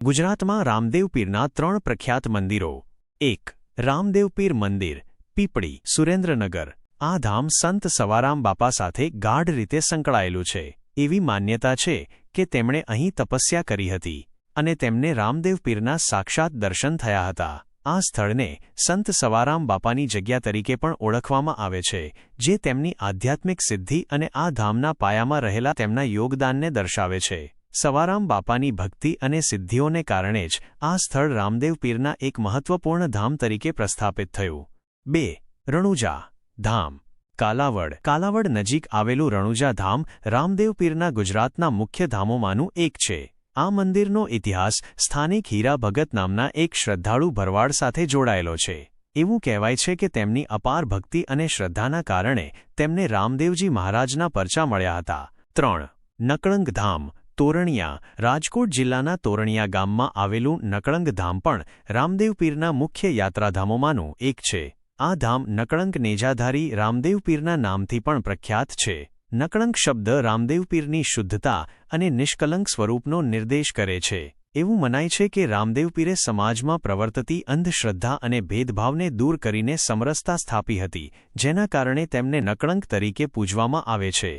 ગુજરાતમાં રામદેવ પીરના 3 પ્રખ્યાત મંદિરો. 1. રામદેવ પીર મંદિર, પીપળી, સુરેન્દ્રનગર. આ ધામ સંત સવારામ બાપા સાથે ગાઢ રીતે સંકળાયેલું છે. એવી માન્યતા છે કે તેમણે અહીં તપસ્યા કરી હતી અને તેમને રામદેવ પીરના સાક્ષાત દર્શન થયા હતા. આ સ્થળને સંત સવારામ બાપાની જગ્યા તરીકે પણ ઓળખવામાં આવે છે, જે તેમની આધ્યાત્મિક સિદ્ધિ અને આ ધામના પાયામાં રહેલા તેમના યોગદાનને દર્શાવે છે. સવારામ બાપાની ભક્તિ અને સિદ્ધિઓને કારણે જ આ સ્થળ રામદેવ પીરના એક મહત્વપૂર્ણ ધામ તરીકે પ્રસ્થાપિત થયું. 2. રણુજા ધામ, કાલાવડ. કાલાવડ નજીક આવેલું રણુજા ધામ રામદેવ પીરના ગુજરાતના મુખ્ય ધામોમાંનું એક છે. આ મંદિરનો ઇતિહાસ સ્થાનિક હીરા ભગત નામના એક શ્રદ્ધાળુ ભરવાડ સાથે જોડાયેલો છે. એવું કહેવાય છે કે તેમની અપાર ભક્તિ અને શ્રદ્ધાના કારણે તેમને રામદેવજી મહારાજના પરચા મળ્યા હતા. 3. નકળંગ ધામ, તોરણિયા. રાજકોટ જિલ્લાના તોરણિયા ગામમાં આવેલું નકળંગ ધામ પણ રામદેવ પીરના મુખ્ય યાત્રાધામોમાંનું એક છે. આ ધામ નકળંગ નેજાધારી રામદેવ પીરના નામથી પણ પ્રખ્યાત છે. નકળંગ શબ્દ રામદેવ પીરની શુદ્ધતા અને નિષ્કલંક સ્વરૂપનો નિર્દેશ કરે છે. એવું મનાય છે કે રામદેવ પીરે સમાજમાં પ્રવર્તતી અંધશ્રદ્ધા અને ભેદભાવને દૂર કરીને સમરસતા સ્થાપી હતી, જેના કારણે તેમને નકળંક તરીકે પૂજવામાં આવે છે.